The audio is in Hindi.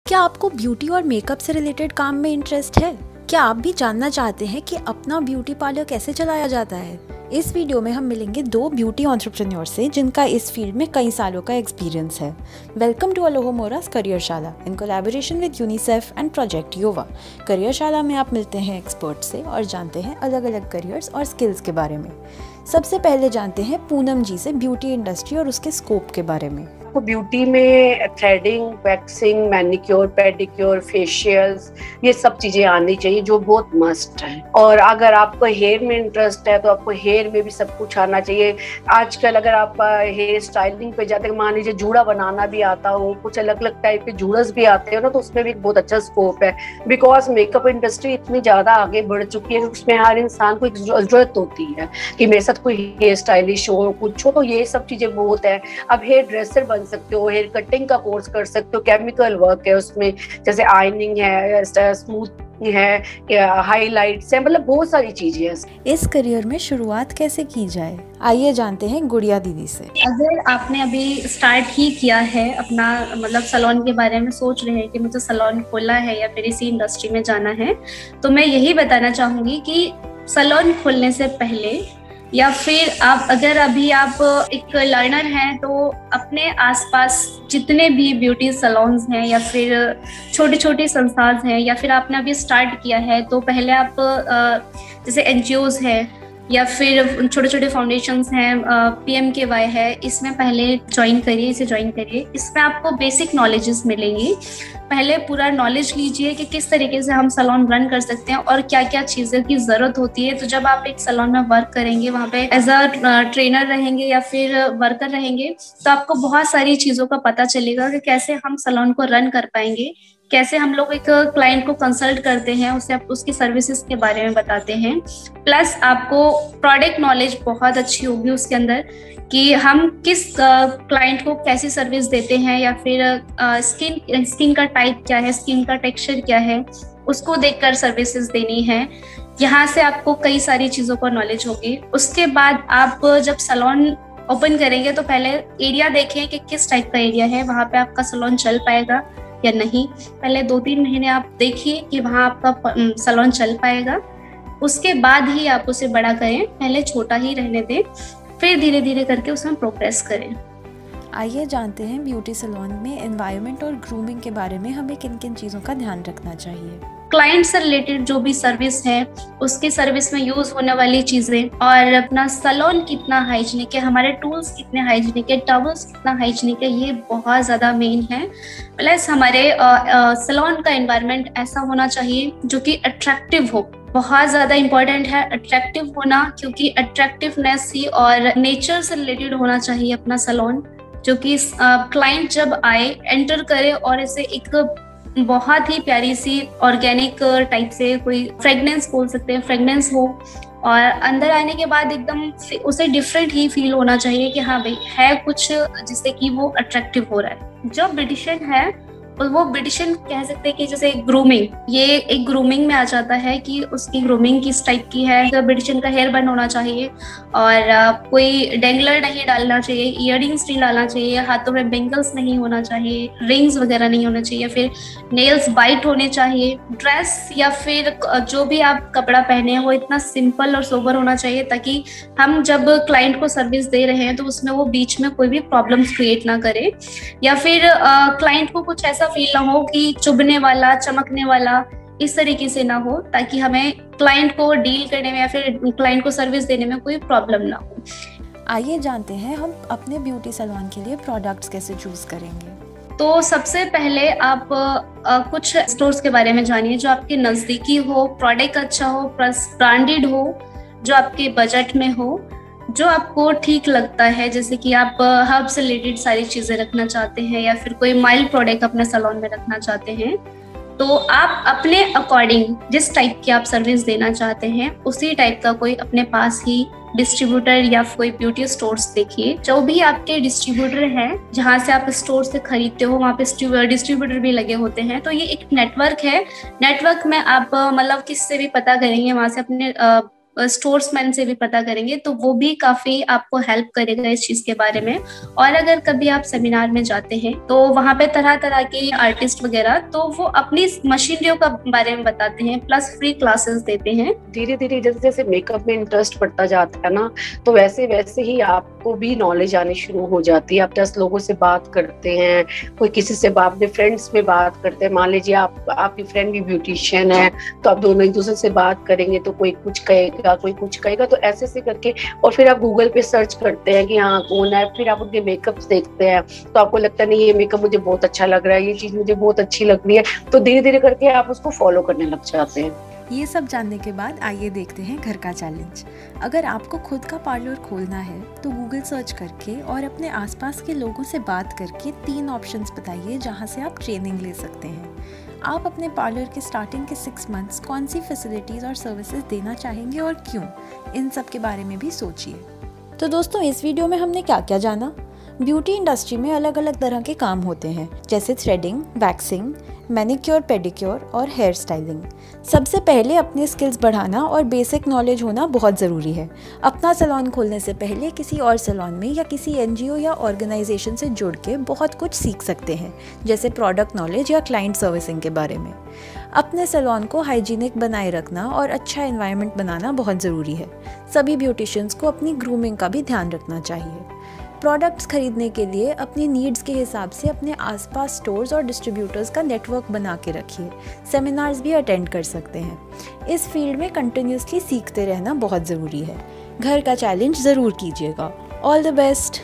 क्या आपको ब्यूटी और मेकअप से रिलेटेड काम में इंटरेस्ट है? क्या आप भी जानना चाहते हैं कि अपना ब्यूटी पार्लर कैसे चलाया जाता है? इस वीडियो में हम मिलेंगे दो ब्यूटी एंटरप्रेन्योर से जिनका इस फील्ड में कई सालों का एक्सपीरियंस है। Welcome to Alohomora's Careershala in collaboration with UNICEF and project Yuva. Careershala में आप मिलते हैं एक्सपर्ट से और जानते हैं अलग अलग करियर्स और स्किल्स के बारे में। सबसे पहले जानते हैं पूनम जी से ब्यूटी इंडस्ट्री और उसके स्कोप के बारे में। तो ब्यूटी में threading, waxing, manicure, pedicure, facials, ये सब चीजें आनी चाहिए जो बहुत मस्ट है। और अगर आपको हेयर में इंटरेस्ट है तो आपको हेयर में भी सब कुछ आना चाहिए। आजकल अगर आप हेयर स्टाइलिंग पे जाते हैं, मान लीजिए जूड़ा बनाना भी आता हो, कुछ अलग अलग टाइप के जूड़स भी आते हो ना, तो उसमें भी बहुत अच्छा स्कोप है। बिकॉज मेकअप इंडस्ट्री इतनी ज्यादा आगे बढ़ चुकी है, उसमें हर इंसान को एक जरूरत होती है कि मेरे साथ कोई हेयर स्टाइलिश हो, कुछ हो, तो ये सब चीजें बहुत है। अब हेयर ड्रेसर बन सकते हो, हेयर कटिंग का कोर्स कर सकते हो, केमिकल वर्क है उसमें, जैसे आयनिंग है, स्मूथ है, हाईलाइट्स है, मतलब बहुत सारी चीजें हैं। इस करियर में शुरुआत कैसे की जाए, आइए जानते हैं गुड़िया दीदी से। अगर आपने अभी स्टार्ट ही किया है अपना, मतलब सैलून के बारे में सोच रहे हैं कि मुझे सैलून खोलना है या फिर इसी इंडस्ट्री में जाना है, तो मैं यही बताना चाहूंगी कि सैलून खोलने से पहले या फिर अगर अभी आप एक लर्नर हैं तो अपने आसपास जितने भी ब्यूटी सैलून्स हैं या फिर छोटी छोटी संस्थान हैं या फिर आपने अभी स्टार्ट किया है, तो पहले आप जैसे एनजीओज है या फिर छोटे छोटे फाउंडेशंस हैं, PMKY है, इसमें पहले इसे ज्वाइन करिए। इसमें आपको बेसिक नॉलेजेस मिलेंगी। पहले पूरा नॉलेज लीजिए कि किस तरीके से हम सैलून रन कर सकते हैं और क्या क्या चीज़ों की ज़रूरत होती है। तो जब आप एक सैलून में वर्क करेंगे, वहाँ पे एज अ ट्रेनर रहेंगे या फिर वर्कर रहेंगे, तो आपको बहुत सारी चीज़ों का पता चलेगा कि कैसे हम सैलून को रन कर पाएंगे, कैसे हम लोग एक क्लाइंट को कंसल्ट करते हैं, उसे आप उसकी सर्विसेज के बारे में बताते हैं। प्लस आपको प्रोडक्ट नॉलेज बहुत अच्छी होगी उसके अंदर कि हम किस क्लाइंट को कैसी सर्विस देते हैं या फिर स्किन का टाइप क्या है, स्किन का टेक्सचर क्या है, उसको देखकर सर्विसेज देनी है। यहाँ से आपको कई सारी चीज़ों का नॉलेज होगी। उसके बाद आप जब सैलून ओपन करेंगे तो पहले एरिया देखें कि किस टाइप का एरिया है, वहाँ पे आपका सैलून चल पाएगा या नहीं। पहले 2-3 महीने आप देखिए कि वहाँ आपका सैलून चल पाएगा। उसके बाद ही आप उसे बड़ा करें, पहले छोटा ही रहने दें, फिर धीरे धीरे करके उसमें प्रोग्रेस करें। आइए जानते हैं ब्यूटी सैलून में एनवायरनमेंट और ग्रूमिंग के बारे में हमें किन किन चीज़ों का ध्यान रखना चाहिए। क्लाइंट से रिलेटेड जो भी सर्विस है, उसकी सर्विस में यूज होने वाली चीजें और अपना सैलून कितना हाइजीनिक है, हमारे टूल्स कितने हाइजीनिक है, टॉवल्स कितना हाइजीनिक है, ये बहुत ज्यादा मेन है। प्लस हमारे सैलून का एनवायरनमेंट ऐसा होना चाहिए जो कि अट्रैक्टिव हो। बहुत ज्यादा इंपॉर्टेंट है अट्रैक्टिव होना, क्योंकि अट्रैक्टिवनेस ही और नेचर से रिलेटेड होना चाहिए अपना सैलून, जो कि क्लाइंट जब आए, एंटर करे और इसे एक बहुत ही प्यारी सी ऑर्गेनिक टाइप से कोई फ्रेगनेंस बोल सकते हैं, फ्रेगनेंस हो, और अंदर आने के बाद एकदम उसे डिफरेंट ही फील होना चाहिए कि हाँ भाई है कुछ जिससे कि वो अट्रैक्टिव हो रहा है। जो ब्यूटिशियन है वो ब्यूटिशियन कह सकते हैं कि जैसे ग्रूमिंग, ये एक ग्रूमिंग में आ जाता है कि उसकी ग्रूमिंग किस टाइप की है। तो ब्यूटिशियन का हेयर बन होना चाहिए और कोई डेंगलर नहीं डालना चाहिए, इयररिंग्स नहीं डालना चाहिए, हाथों में बेंगल्स नहीं होना चाहिए, रिंग्स वगैरह नहीं होना चाहिए, फिर नेल्स बाइट होने चाहिए। ड्रेस या फिर जो भी आप कपड़ा पहने हैं वो इतना सिंपल और सोबर होना चाहिए ताकि हम जब क्लाइंट को सर्विस दे रहे हैं तो उसमें वो बीच में कोई भी प्रॉब्लम्स क्रिएट ना करे, या फिर क्लाइंट को कुछ ऐसा फील ना हो कि चुभने वाला, चमकने वाला, इस तरीके से ना हो, ताकि हमें क्लाइंट को डील करने में या फिर क्लाइंट को सर्विस देने में कोई प्रॉब्लम ना हो। आइए जानते हैं हम अपने ब्यूटी सैलून के लिए प्रोडक्ट्स कैसे चूज करेंगे। तो सबसे पहले आप कुछ स्टोर्स के बारे में जानिए जो आपके नजदीकी हो, प्रोडक्ट अच्छा हो, प्लस ब्रांडेड हो, जो आपके बजट में हो, जो आपको ठीक लगता है। जैसे कि आप हर्ब से रिलेटेड सारी चीजें रखना चाहते हैं या फिर कोई माइल्ड प्रोडक्ट अपने सैलून में रखना चाहते हैं, तो आप अपने अकॉर्डिंग जिस टाइप की आप सर्विस देना चाहते हैं उसी टाइप का कोई अपने पास ही डिस्ट्रीब्यूटर या कोई ब्यूटी स्टोर्स देखिए। जो भी आपके डिस्ट्रीब्यूटर हैं, जहाँ से आप स्टोर से खरीदते हो, वहाँ पे डिस्ट्रीब्यूटर भी लगे होते हैं। तो ये एक नेटवर्क है। नेटवर्क में आप मतलब किससे भी पता करेंगे, वहाँ से अपने स्टोर्समैन से भी पता करेंगे तो वो भी काफी आपको हेल्प करेगा इस चीज के बारे में। और अगर कभी आप सेमिनार में जाते हैं तो वहाँ पे तरह तरह के आर्टिस्ट वगैरह तो वो अपनी मशीनरियों का बारे में बताते हैं, प्लस फ्री क्लासेस देते हैं। धीरे धीरे जैसे जैसे मेकअप में इंटरेस्ट बढ़ता जाता है ना, तो वैसे वैसे ही आपको भी नॉलेज आनी शुरू हो जाती है। आप 10 लोगों से बात करते हैं, कोई किसी से अपने फ्रेंड्स में बात करते हैं। मान लीजिए आपकी फ्रेंड भी ब्यूटिशियन है, तो आप दोनों एक दूसरे से बात करेंगे तो कोई कुछ कहेगा, कोई कुछ कहेगा, तो ऐसे ऐसे करके। और फिर आप गूगल पे सर्च करते हैं कि हाँ कौन है, फिर आप उनके मेकअप देखते हैं तो आपको लगता है नहीं ये मेकअप मुझे बहुत अच्छा लग रहा है, ये चीज मुझे बहुत अच्छी लग रही है, तो धीरे धीरे करके आप उसको फॉलो करने लग जाते हैं। ये सब जानने के बाद आइए देखते हैं घर का चैलेंज। अगर आपको खुद का पार्लर खोलना है तो गूगल सर्च करके और अपने आसपास के लोगों से बात करके 3 ऑप्शंस बताइए जहां से आप ट्रेनिंग ले सकते हैं। आप अपने पार्लर के स्टार्टिंग के 6 मंथ्स कौन सी फैसिलिटीज़ और सर्विसेज देना चाहेंगे और क्यों, इन सब के बारे में भी सोचिए। तो दोस्तों, इस वीडियो में हमने क्या क्या जाना। ब्यूटी इंडस्ट्री में अलग अलग तरह के काम होते हैं, जैसे थ्रेडिंग, वैक्सिंग, मैनिक्योर, पेडिक्योर और हेयर स्टाइलिंग। सबसे पहले अपने स्किल्स बढ़ाना और बेसिक नॉलेज होना बहुत ज़रूरी है। अपना सैलून खोलने से पहले किसी और सैलून में या किसी NGO या ऑर्गेनाइजेशन से जुड़ के बहुत कुछ सीख सकते हैं, जैसे प्रोडक्ट नॉलेज या क्लाइंट सर्विसिंग के बारे में। अपने सैलून को हाइजीनिक बनाए रखना और अच्छा एनवायरनमेंट बनाना बहुत ज़रूरी है। सभी ब्यूटिशियंस को अपनी ग्रूमिंग का भी ध्यान रखना चाहिए। प्रोडक्ट्स खरीदने के लिए अपनी नीड्स के हिसाब से अपने आसपास स्टोर्स और डिस्ट्रीब्यूटर्स का नेटवर्क बना के रखिए। सेमिनार्स भी अटेंड कर सकते हैं। इस फील्ड में कंटिन्यूसली सीखते रहना बहुत ज़रूरी है। घर का चैलेंज ज़रूर कीजिएगा। All the best.